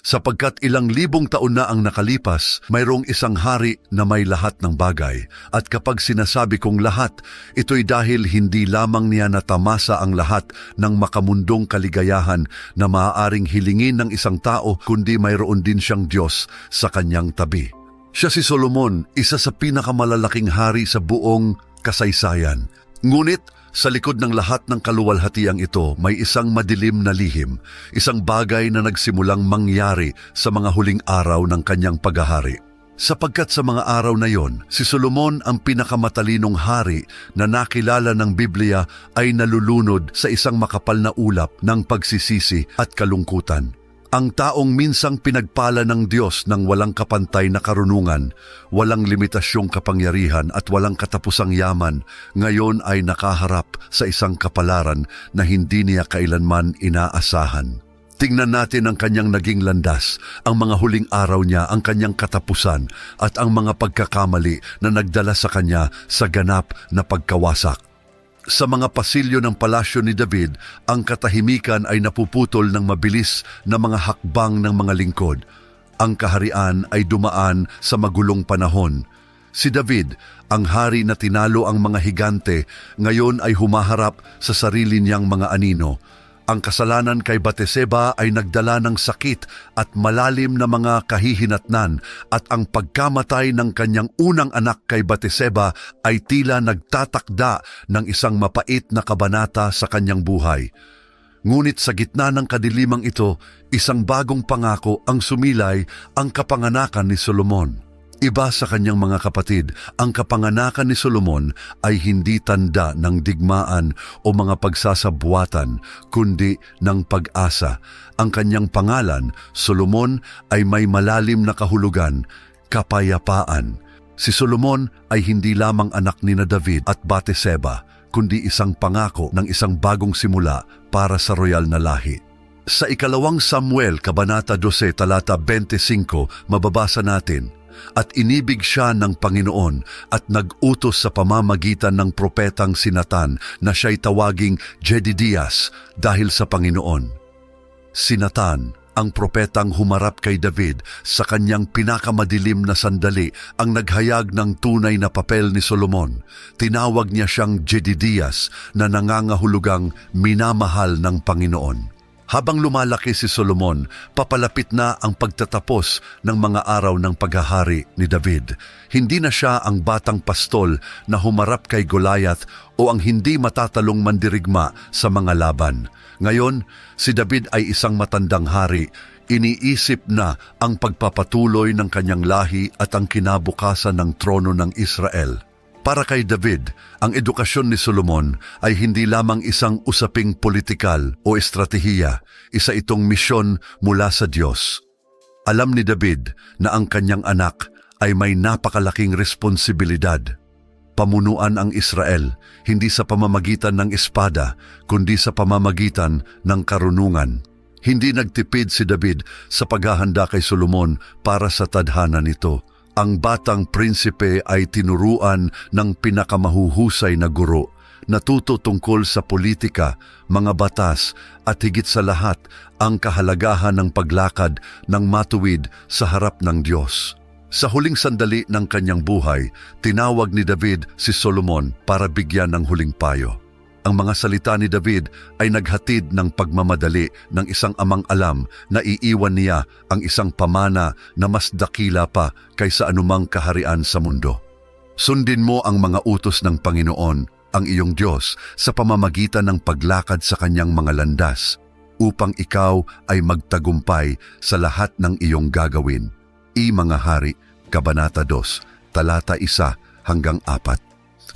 Sapagkat ilang libong taon na ang nakalipas, mayroong isang hari na may lahat ng bagay. At kapag sinasabi kong lahat, ito'y dahil hindi lamang niya natamasa ang lahat ng makamundong kaligayahan na maaaring hilingin ng isang tao, kundi mayroon din siyang Diyos sa kanyang tabi. Siya si Solomon, isa sa pinakamalalaking hari sa buong kasaysayan. Ngunit sa likod ng lahat ng kaluwalhatiang ito, may isang madilim na lihim, isang bagay na nagsimulang mangyari sa mga huling araw ng kanyang paghahari. Sapagkat sa mga araw na yon, si Solomon ang pinakamatalinong hari na nakilala ng Biblia ay nalulunod sa isang makapal na ulap ng pagsisisi at kalungkutan. Ang taong minsang pinagpala ng Diyos ng walang kapantay na karunungan, walang limitasyong kapangyarihan at walang katapusang yaman, ngayon ay nakaharap sa isang kapalaran na hindi niya kailanman inaasahan. Tingnan natin ang kanyang naging landas, ang mga huling araw niya, ang kanyang katapusan at ang mga pagkakamali na nagdala sa kanya sa ganap na pagkawasak. Sa mga pasilyo ng palasyo ni David, ang katahimikan ay napuputol ng mabilis na mga hakbang ng mga lingkod. Ang kaharian ay dumaan sa magulong panahon. Si David, ang hari na tinalo ang mga higante, ngayon ay humaharap sa sarili niyang mga anino. Ang kasalanan kay Batseba ay nagdala ng sakit at malalim na mga kahihinatnan at ang pagkamatay ng kanyang unang anak kay Batseba ay tila nagtatakda ng isang mapait na kabanata sa kanyang buhay. Ngunit sa gitna ng kadilimang ito, isang bagong pangako ang sumilay, ang kapanganakan ni Solomon. Iba sa kanyang mga kapatid, ang kapanganakan ni Solomon ay hindi tanda ng digmaan o mga pagsasabuatan, kundi ng pag-asa. Ang kanyang pangalan, Solomon, ay may malalim na kahulugan, kapayapaan. Si Solomon ay hindi lamang anak ni David at Batseba, kundi isang pangako ng isang bagong simula para sa royal na lahi. Sa ikalawang Samuel, Kabanata 12, talata 25, mababasa natin, "At inibig siya ng Panginoon at nag-utos sa pamamagitan ng propetang si Natan na siya'y tawaging Jedidias dahil sa Panginoon." Si Natan, ang propetang humarap kay David sa kanyang pinakamadilim na sandali, ang naghayag ng tunay na papel ni Solomon. Tinawag niya siyang Jedidias na nangangahulugang minamahal ng Panginoon. Habang lumalaki si Solomon, papalapit na ang pagtatapos ng mga araw ng paghahari ni David. Hindi na siya ang batang pastol na humarap kay Goliath o ang hindi matatalong mandirigma sa mga laban. Ngayon, si David ay isang matandang hari. Iniisip na ang pagpapatuloy ng kanyang lahi at ang kinabukasan ng trono ng Israel. Para kay David, ang edukasyon ni Solomon ay hindi lamang isang usaping politikal o estratehiya, isa itong misyon mula sa Diyos. Alam ni David na ang kanyang anak ay may napakalaking responsibilidad. Pamunuan ang Israel, hindi sa pamamagitan ng espada, kundi sa pamamagitan ng karunungan. Hindi nagtipid si David sa paghahanda kay Solomon para sa tadhana nito. Ang batang prinsipe ay tinuruan ng pinakamahuhusay na guro, natuto tungkol sa politika, mga batas, at higit sa lahat, ang kahalagahan ng paglakad ng matuwid sa harap ng Diyos. Sa huling sandali ng kanyang buhay, tinawag ni David si Solomon para bigyan ng huling payo. Ang mga salita ni David ay naghatid ng pagmamadali ng isang amang alam na iiwan niya ang isang pamana na mas dakila pa kaysa anumang kaharian sa mundo. Sundin mo ang mga utos ng Panginoon, ang iyong Diyos, sa pamamagitan ng paglakad sa kanyang mga landas, upang ikaw ay magtagumpay sa lahat ng iyong gagawin. Mga Hari, Kabanata 2, talata 1 hanggang 4.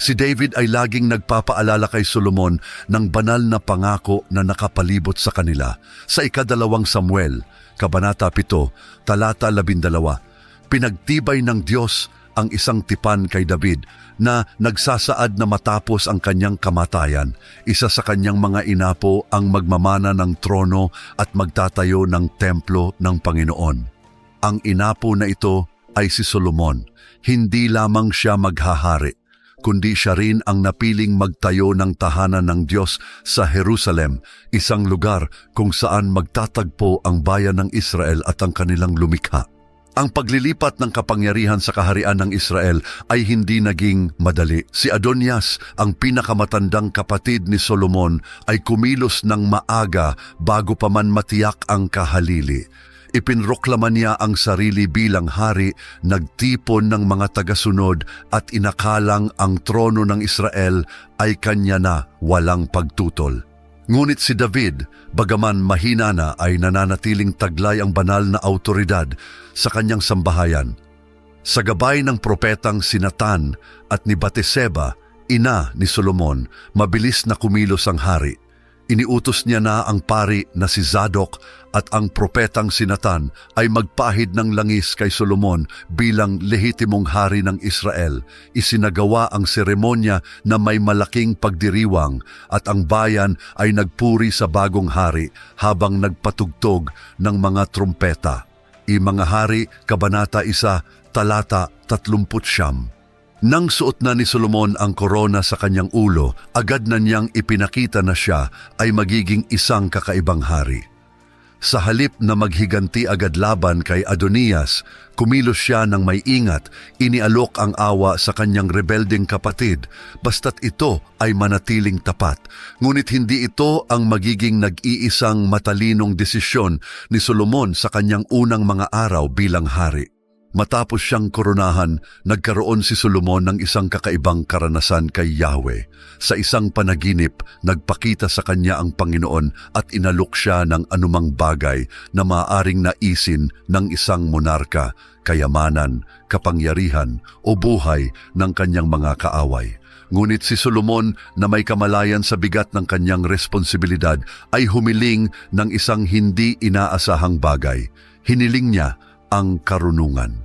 Si David ay laging nagpapaalala kay Solomon ng banal na pangako na nakapalibot sa kanila. Sa ikadalawang Samuel, Kabanata 7, talata 12, pinagtibay ng Diyos ang isang tipan kay David na nagsasaad na matapos ang kanyang kamatayan, isa sa kanyang mga inapo ang magmamana ng trono at magtatayo ng templo ng Panginoon. Ang inapo na ito ay si Solomon. Hindi lamang siya maghahari, kundi siya rin ang napiling magtayo ng tahanan ng Diyos sa Jerusalem, isang lugar kung saan magtatagpo ang bayan ng Israel at ang kanilang lumikha. Ang paglilipat ng kapangyarihan sa kaharian ng Israel ay hindi naging madali. Si Adonias, ang pinakamatandang kapatid ni Solomon, ay kumilos ng maaga bago pa man matiyak ang kahalili. Ipinroklama niya ang sarili bilang hari, nagtipon ng mga tagasunod at inakalang ang trono ng Israel ay kanya na walang pagtutol. Ngunit si David, bagaman mahina na, ay nananatiling taglay ang banal na autoridad sa kanyang sambahayan. Sa gabay ng propetang si Natan at ni Batseba, ina ni Solomon, mabilis na kumilos ang hari. Iniutos niya na ang pari na si Zadok at ang propetang si Natan ay magpahid ng langis kay Solomon bilang lehitimong hari ng Israel. Isinagawa ang seremonya na may malaking pagdiriwang at ang bayan ay nagpuri sa bagong hari habang nagpatugtog ng mga trumpeta. Mga Hari, Kabanata 1, Talata 39. Nang suot na ni Solomon ang korona sa kanyang ulo, agad na niyang ipinakita na siya ay magiging isang kakaibang hari. Sa halip na maghiganti agad laban kay Adonias, kumilos siya ng may ingat, inialok ang awa sa kanyang rebelding kapatid, basta't ito ay manatiling tapat. Ngunit hindi ito ang magiging nag-iisang matalinong desisyon ni Solomon sa kanyang unang mga araw bilang hari. Matapos siyang koronahan, nagkaroon si Solomon ng isang kakaibang karanasan kay Yahweh. Sa isang panaginip, nagpakita sa kanya ang Panginoon at inalok siya ng anumang bagay na maaaring naisin ng isang monarka, kayamanan, kapangyarihan o buhay ng kanyang mga kaaway. Ngunit si Solomon na may kamalayan sa bigat ng kanyang responsibilidad ay humiling ng isang hindi inaasahang bagay. Hiniling niya ang karunungan.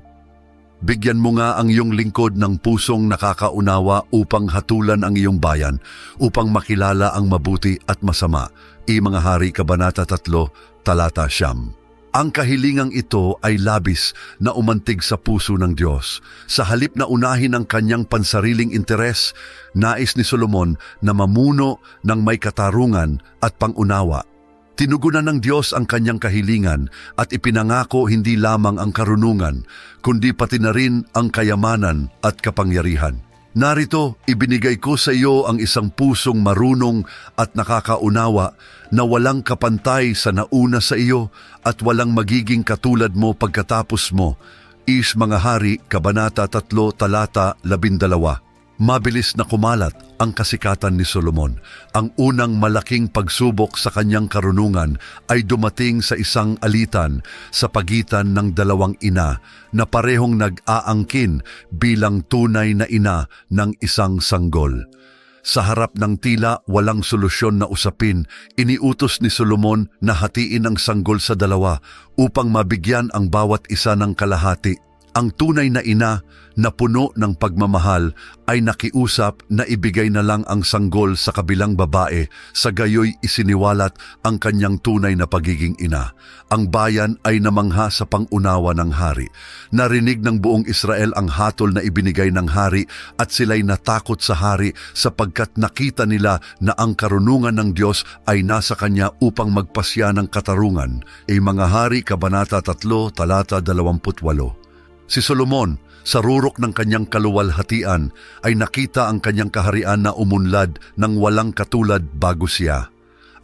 Bigyan mo nga ang iyong lingkod ng pusong nakakaunawa upang hatulan ang iyong bayan, upang makilala ang mabuti at masama. Mga Hari, Kabanata 3, Talata 9. Ang kahilingang ito ay labis na umantig sa puso ng Diyos. Sa halip na unahin ang kanyang pansariling interes, nais ni Solomon na mamuno ng may katarungan at pangunawa. Tinugunan ng Diyos ang kanyang kahilingan at ipinangako hindi lamang ang karunungan, kundi pati na rin ang kayamanan at kapangyarihan. Narito, ibinigay ko sa iyo ang isang pusong marunong at nakakaunawa na walang kapantay sa nauna sa iyo at walang magiging katulad mo pagkatapos mo. Mga Hari, Kabanata 3, Talata 12. Mabilis na kumalat ang kasikatan ni Solomon. Ang unang malaking pagsubok sa kanyang karunungan ay dumating sa isang alitan sa pagitan ng dalawang ina na parehong nag-aangkin bilang tunay na ina ng isang sanggol. Sa harap ng tila walang solusyon na usapin, iniutos ni Solomon na hatiin ang sanggol sa dalawa upang mabigyan ang bawat isa ng kalahati. Ang tunay na ina na puno ng pagmamahal ay nakiusap na ibigay na lang ang sanggol sa kabilang babae, sa gayoy isiniwalat ang kanyang tunay na pagiging ina. Ang bayan ay namangha sa pangunawa ng hari. Narinig ng buong Israel ang hatol na ibinigay ng hari at sila'y natakot sa hari sapagkat nakita nila na ang karunungan ng Diyos ay nasa kanya upang magpasya ng katarungan. Mga Hari, Kabanata 3, Talata 28. Si Solomon, sa rurok ng kanyang kaluwalhatian, ay nakita ang kanyang kaharian na umunlad ng walang katulad bago siya.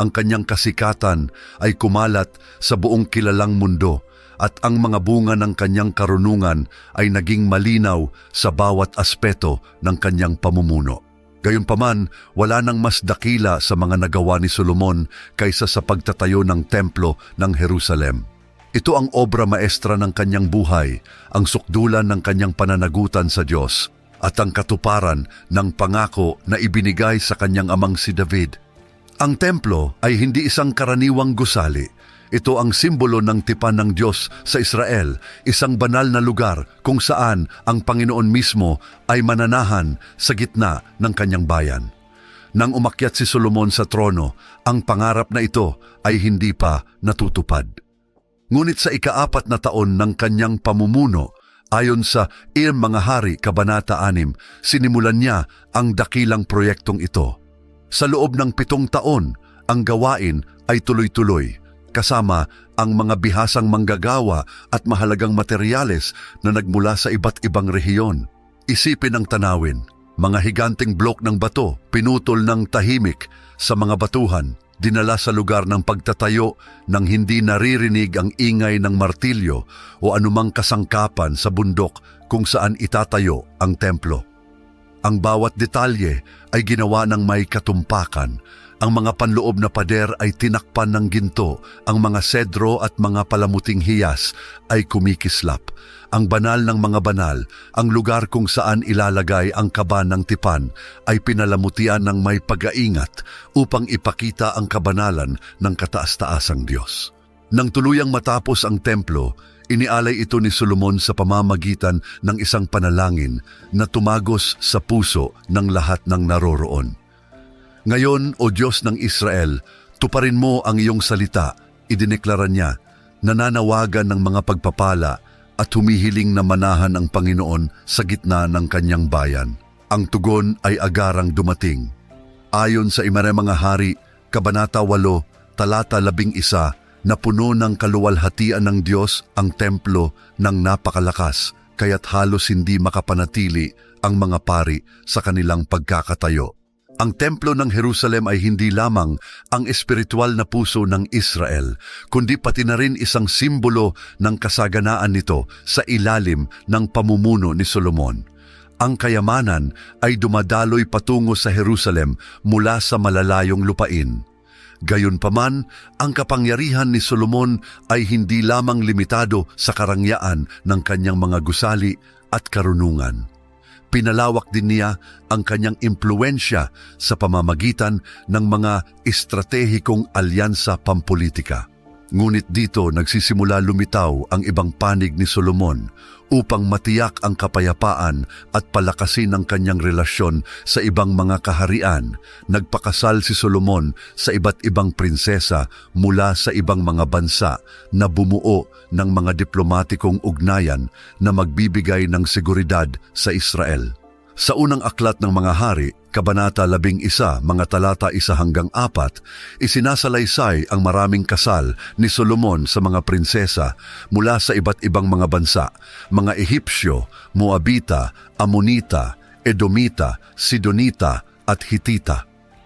Ang kanyang kasikatan ay kumalat sa buong kilalang mundo at ang mga bunga ng kanyang karunungan ay naging malinaw sa bawat aspeto ng kanyang pamumuno. Gayunpaman, wala nang mas dakila sa mga nagawa ni Solomon kaysa sa pagtatayo ng templo ng Jerusalem. Ito ang obra maestra ng kanyang buhay, ang sukdulan ng kanyang pananagutan sa Diyos, at ang katuparan ng pangako na ibinigay sa kanyang amang si David. Ang templo ay hindi isang karaniwang gusali. Ito ang simbolo ng tipan ng Diyos sa Israel, isang banal na lugar kung saan ang Panginoon mismo ay mananahan sa gitna ng kanyang bayan. Nang umakyat si Solomon sa trono, ang pangarap na ito ay hindi pa natutupad. Ngunit sa ika-4 na taon ng kanyang pamumuno, Ayon sa Mga Hari, Kabanata 6, sinimulan niya ang dakilang proyektong ito. Sa loob ng 7 taon, ang gawain ay tuloy-tuloy, kasama ang mga bihasang manggagawa at mahalagang materyales na nagmula sa iba't ibang rehiyon. Isipin ang tanawin, mga higanting blok ng bato, pinutol ng tahimik sa mga batuhan, dinala sa lugar ng pagtatayo nang hindi naririnig ang ingay ng martilyo o anumang kasangkapan sa bundok kung saan itatayo ang templo. Ang bawat detalye ay ginawa ng may katumpakan. Ang mga panloob na pader ay tinakpan ng ginto, ang mga sedro at mga palamuting hiyas ay kumikislap. Ang banal ng mga banal, ang lugar kung saan ilalagay ang kaba ng tipan, ay pinalamutian ng may pag-aingat upang ipakita ang kabanalan ng kataas-taasang Diyos. Nang tuluyang matapos ang templo, inialay ito ni Solomon sa pamamagitan ng isang panalangin na tumagos sa puso ng lahat ng naroroon. Ngayon, O Diyos ng Israel, tuparin mo ang iyong salita, idineklara niya, nananawagan ng mga pagpapala at humihiling na manahan ang Panginoon sa gitna ng kanyang bayan. Ang tugon ay agarang dumating. Ayon sa Mga Hari, Kabanata 8, Talata 11, na puno ng kaluwalhatian ng Diyos ang templo ng napakalakas, kaya't halos hindi makapanatili ang mga pari sa kanilang pagkakatayo. Ang templo ng Jerusalem ay hindi lamang ang espiritual na puso ng Israel, kundi pati na rin isang simbolo ng kasaganaan nito sa ilalim ng pamumuno ni Solomon. Ang kayamanan ay dumadaloy patungo sa Jerusalem mula sa malalayong lupain. Gayunpaman, ang kapangyarihan ni Solomon ay hindi lamang limitado sa karangyaan ng kanyang mga gusali at karunungan. Pinalawak din niya ang kanyang impluensya sa pamamagitan ng mga estratehikong alyansa pampolitika. Ngunit dito nagsisimula lumitaw ang ibang panig ni Solomon upang matiyak ang kapayapaan at palakasin ang kanyang relasyon sa ibang mga kaharian. Nagpakasal si Solomon sa iba't ibang prinsesa mula sa ibang mga bansa na bumuo ng mga diplomatikong ugnayan na magbibigay ng seguridad sa Israel. Sa unang aklat ng Mga Hari, Kabanata 11, mga talata 1-4, isinasalaysay ang maraming kasal ni Solomon sa mga prinsesa mula sa iba't ibang mga bansa, mga Ehipsyo, Moabita, Amonita, Edomita, Sidonita at Hitita.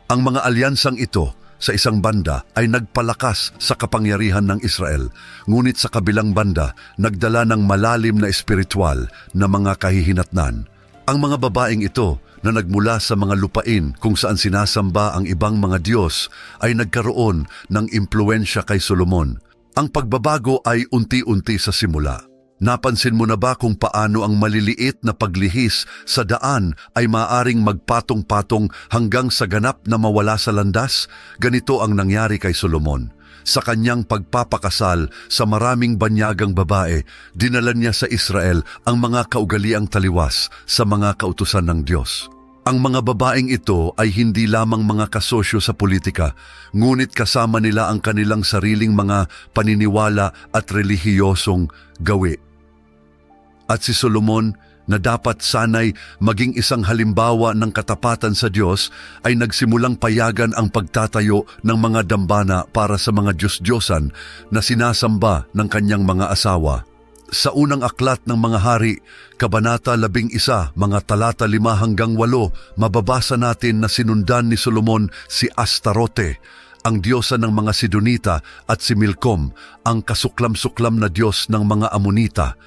Ang mga alyansang ito sa isang banda ay nagpalakas sa kapangyarihan ng Israel, ngunit sa kabilang banda nagdala ng malalim na espiritual na mga kahihinatnan. Ang mga babaeng ito na nagmula sa mga lupain kung saan sinasamba ang ibang mga Diyos ay nagkaroon ng impluensya kay Solomon. Ang pagbabago ay unti-unti sa simula. Napansin mo na ba kung paano ang maliliit na paglihis sa daan ay maaring magpatong-patong hanggang sa ganap na mawala sa landas? Ganito ang nangyari kay Solomon. Sa kanyang pagpapakasal sa maraming banyagang babae, dinala niya sa Israel ang mga kaugaliang taliwas sa mga kautusan ng Diyos. Ang mga babaeng ito ay hindi lamang mga kasosyo sa politika, ngunit kasama nila ang kanilang sariling mga paniniwala at relihiyosong gawi. At si Solomon, na dapat sanay maging isang halimbawa ng katapatan sa Diyos, ay nagsimulang payagan ang pagtatayo ng mga dambana para sa mga Diyos-Diyosan na sinasamba ng kanyang mga asawa. Sa unang aklat ng Mga Hari, Kabanata 11, mga talata 5-8, mababasa natin na sinundan ni Solomon si Astarote, ang diyosa ng mga Sidonita, at si Milcom, ang kasuklam-suklam na diyos ng mga Amonita.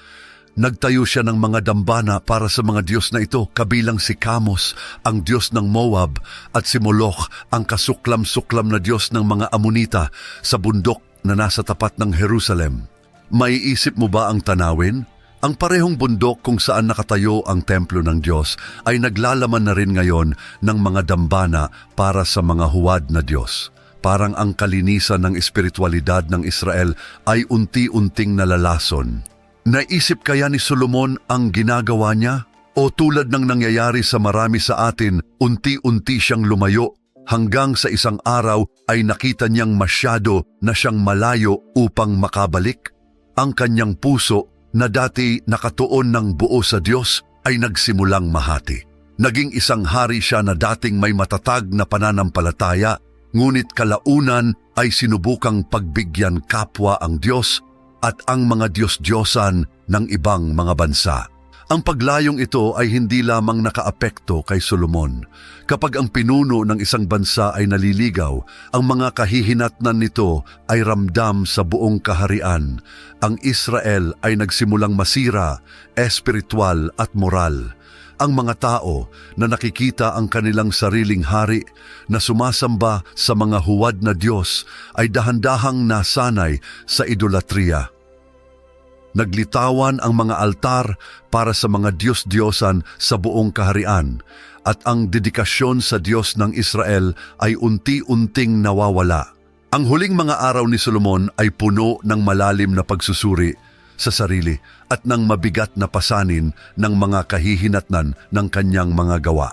Nagtayo siya ng mga dambana para sa mga diyos na ito, kabilang si Kamos, ang diyos ng Moab, at si Moloch, ang kasuklam-suklam na diyos ng mga Amonita, sa bundok na nasa tapat ng Jerusalem. Maiisip mo ba ang tanawin? Ang parehong bundok kung saan nakatayo ang templo ng Diyos ay naglalaman na rin ngayon ng mga dambana para sa mga huwad na Diyos. Parang ang kalinisan ng espiritualidad ng Israel ay unti-unting nalalason. Naisip kaya ni Solomon ang ginagawa niya? O tulad ng nangyayari sa marami sa atin, unti-unti siyang lumayo hanggang sa isang araw ay nakita niyang masyado na siyang malayo upang makabalik? Ang kanyang puso na dati nakatuon ng buo sa Diyos ay nagsimulang mahati. Naging isang hari siya na dating may matatag na pananampalataya, ngunit kalaunan ay sinubukang pagbigyan kapwa ang Diyos at ang mga Diyos-Diyosan ng ibang mga bansa. Ang paglayong ito ay hindi lamang nakaapekto kay Solomon. Kapag ang pinuno ng isang bansa ay naliligaw, ang mga kahihinatnan nito ay ramdam sa buong kaharian. Ang Israel ay nagsimulang masira, espiritual at moral. Ang mga tao na nakikita ang kanilang sariling hari na sumasamba sa mga huwad na Diyos ay dahan-dahang nasanay sa idolatriya. Naglitawan ang mga altar para sa mga Diyos-Diyosan sa buong kaharian at ang dedikasyon sa Diyos ng Israel ay unti-unting nawawala. Ang huling mga araw ni Solomon ay puno ng malalim na pagsusuri sa sarili at ng mabigat na pasanin ng mga kahihinatnan ng kanyang mga gawa.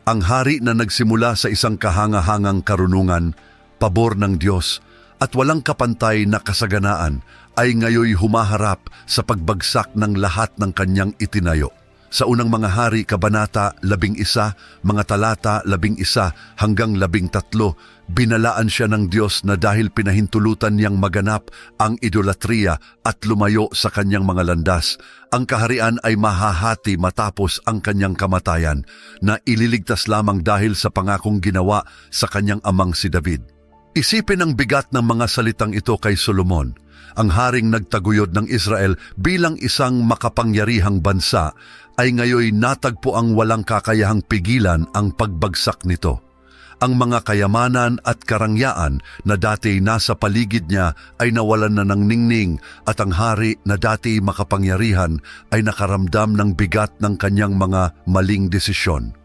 Ang hari na nagsimula sa isang kahangahangang karunungan, pabor ng Diyos at walang kapantay na kasaganaan ay ngayoy humaharap sa pagbagsak ng lahat ng kanyang itinayo. Sa unang mga hari, Kabanata 11, mga talata 11 hanggang 13, binalaan siya ng Diyos na dahil pinahintulutan niyang maganap ang idolatriya at lumayo sa kanyang mga landas, ang kaharian ay mahahati matapos ang kanyang kamatayan na ililigtas lamang dahil sa pangakong ginawa sa kanyang amang si David. Isipin ang bigat ng mga salitang ito kay Solomon, ang haring nagtaguyod ng Israel bilang isang makapangyarihang bansa, ay ngayoy natagpo ang walang kakayahang pigilan ang pagbagsak nito. Ang mga kayamanan at karangyaan na dati nasa paligid niya ay nawalan na ng ningning at ang hari na dati makapangyarihan ay nakaramdam ng bigat ng kanyang mga maling desisyon.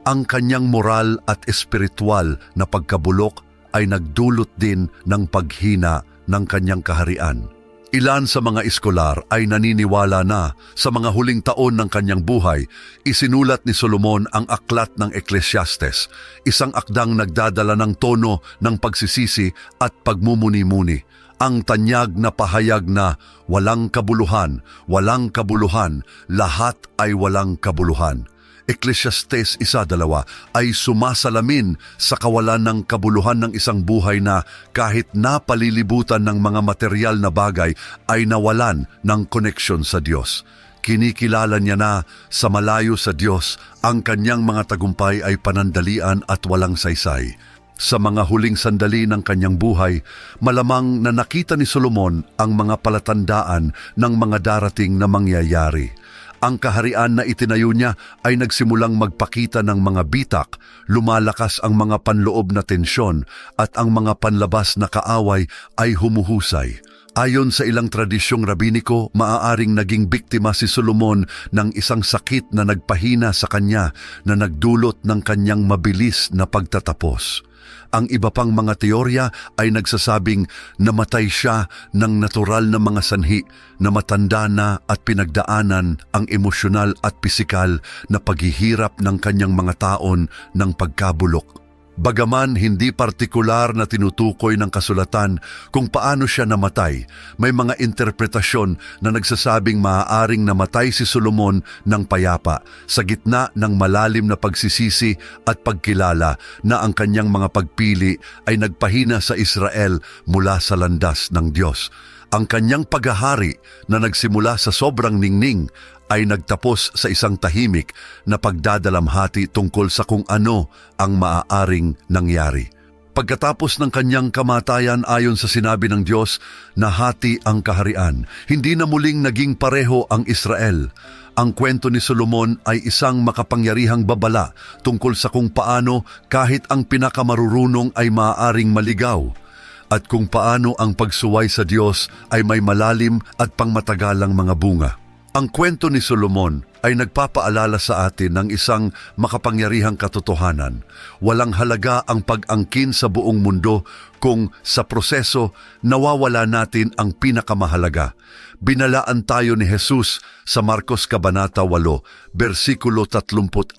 Ang kanyang moral at espiritual na pagkabulok ay nagdulot din ng paghina ng kanyang kaharian. Ilan sa mga eskolar ay naniniwala na sa mga huling taon ng kanyang buhay, isinulat ni Solomon ang aklat ng Ecclesiastes, isang akdang nagdadala ng tono ng pagsisisi at pagmumuni-muni. Ang tanyag na pahayag na walang kabuluhan, lahat ay walang kabuluhan. Ecclesiastes 1:2 ay sumasalamin sa kawalan ng kabuluhan ng isang buhay na kahit napalilibutan ng mga material na bagay ay nawalan ng koneksyon sa Diyos. Kinikilala niya na sa malayo sa Diyos ang kanyang mga tagumpay ay panandalian at walang saysay. Sa mga huling sandali ng kanyang buhay, malamang na nakita ni Solomon ang mga palatandaan ng mga darating na mangyayari. Ang kaharian na itinayo niya ay nagsimulang magpakita ng mga bitak, lumalakas ang mga panloob na tensyon at ang mga panlabas na kaaway ay humuhusay. Ayon sa ilang tradisyong rabiniko, maaaring naging biktima si Solomon ng isang sakit na nagpahina sa kanya na nagdulot ng kanyang mabilis na pagtatapos. Ang iba pang mga teorya ay nagsasabing namatay siya ng natural na mga sanhi na matanda na at pinagdaanan ang emosyonal at pisikal na paghihirap ng kanyang mga taon ng pagkabulok. Bagaman hindi partikular na tinutukoy ng kasulatan kung paano siya namatay, may mga interpretasyon na nagsasabing maaaring namatay si Solomon ng payapa sa gitna ng malalim na pagsisisi at pagkilala na ang kanyang mga pagpili ay nagpahina sa Israel mula sa landas ng Diyos. Ang kanyang paghahari na nagsimula sa sobrang ningning ay nagtapos sa isang tahimik na pagdadalamhati tungkol sa kung ano ang maaaring nangyari. Pagkatapos ng kanyang kamatayan, ayon sa sinabi ng Diyos, nahati ang kaharian. Hindi na muling naging pareho ang Israel. Ang kwento ni Solomon ay isang makapangyarihang babala tungkol sa kung paano kahit ang pinakamarurunong ay maaaring maligaw at kung paano ang pagsuway sa Diyos ay may malalim at pangmatagalang mga bunga. Ang kwento ni Solomon ay nagpapaalala sa atin ng isang makapangyarihang katotohanan. Walang halaga ang pag-angkin sa buong mundo kung sa proseso nawawala natin ang pinakamahalaga. Binalaan tayo ni Jesus sa Marcos Kabanata 8, versikulo 36.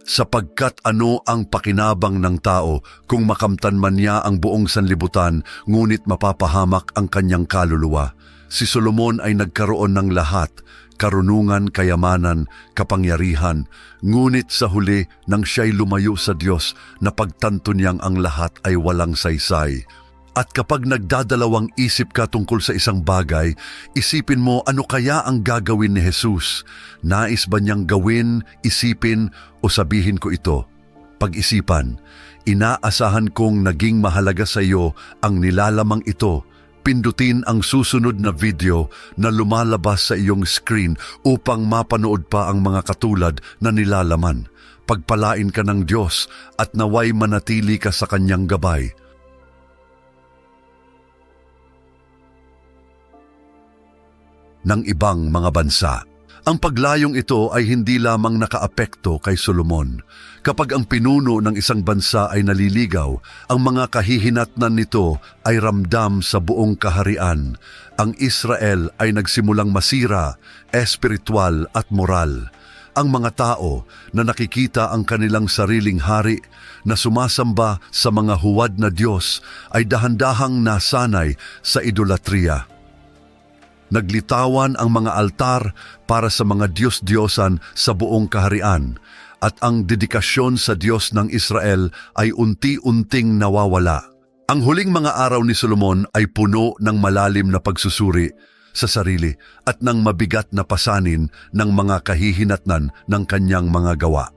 Sapagkat ano ang pakinabang ng tao kung makamtan man niya ang buong sanlibutan, ngunit mapapahamak ang kanyang kaluluwa. Si Solomon ay nagkaroon ng lahat, karunungan, kayamanan, kapangyarihan, ngunit sa huli nang siya'y lumayo sa Diyos, napagtanto niyang ang lahat ay walang saysay. At kapag nagdadalawang isip ka tungkol sa isang bagay, isipin mo ano kaya ang gagawin ni Jesus. Nais ba niyang gawin, isipin o sabihin ko ito? Pag-isipan, inaasahan kong naging mahalaga sa iyo ang nilalamang ito. Pindutin ang susunod na video na lumalabas sa iyong screen upang mapanood pa ang mga katulad na nilalaman. Pagpalain ka ng Diyos at naway manatili ka sa Kanyang gabay. Ng ibang mga bansa. Ang paglayong ito ay hindi lamang nakaapekto kay Solomon. Kapag ang pinuno ng isang bansa ay naliligaw, ang mga kahihinatnan nito ay ramdam sa buong kaharian. Ang Israel ay nagsimulang masira, espiritual at moral. Ang mga tao na nakikita ang kanilang sariling hari na sumasamba sa mga huwad na Diyos ay dahan-dahang nasanay sa idolatriya. Naglitawan ang mga altar para sa mga Diyos-Diyosan sa buong kaharian at ang dedikasyon sa Diyos ng Israel ay unti-unting nawawala. Ang huling mga araw ni Solomon ay puno ng malalim na pagsusuri sa sarili at ng mabigat na pasanin ng mga kahihinatnan ng kanyang mga gawa.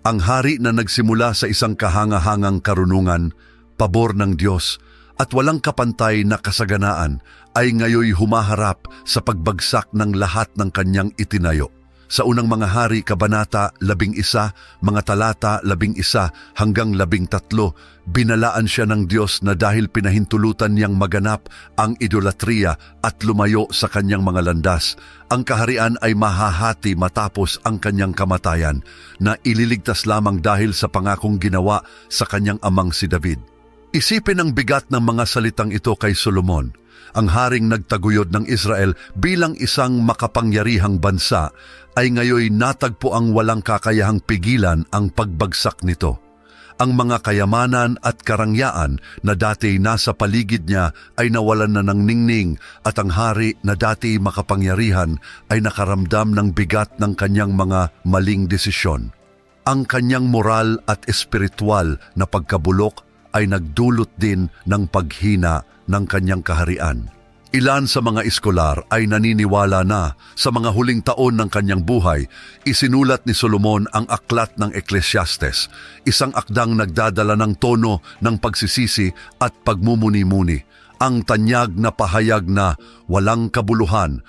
Ang hari na nagsimula sa isang kahangahangang karunungan, pabor ng Diyos, at walang kapantay na kasaganaan ay ngayoy humaharap sa pagbagsak ng lahat ng kanyang itinayo. Sa unang mga hari, Kabanata 11, mga talata 11 hanggang 13, binalaan siya ng Diyos na dahil pinahintulutan niyang maganap ang idolatriya at lumayo sa kanyang mga landas, ang kaharian ay mahahati matapos ang kanyang kamatayan na ililigtas lamang dahil sa pangakong ginawa sa kanyang amang si David. Isipin ang bigat ng mga salitang ito kay Solomon, ang haring nagtaguyod ng Israel bilang isang makapangyarihang bansa, ay ngayoy natagpo ang walang kakayahang pigilan ang pagbagsak nito. Ang mga kayamanan at karangyaan na dati nasa paligid niya ay nawalan na ng ningning at ang hari na dati makapangyarihan ay nakaramdam ng bigat ng kanyang mga maling desisyon. Ang kanyang moral at espiritual na pagkabulok ay nagdulot din ng paghina ng kanyang kaharian. Ilan sa mga eskolar ay naniniwala na sa mga huling taon ng kanyang buhay, isinulat ni Solomon ang aklat ng Ecclesiastes, isang akdang nagdadala ng tono ng pagsisisi at pagmumuni-muni. Ang tanyag na pahayag na walang kabuluhan,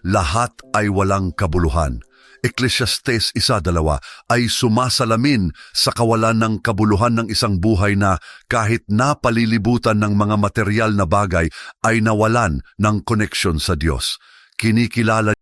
lahat ay walang kabuluhan. Ecclesiastes 1:2 ay sumasalamin sa kawalan ng kabuluhan ng isang buhay na kahit napalilibutan ng mga material na bagay ay nawalan ng koneksyon sa Diyos. Kinikilala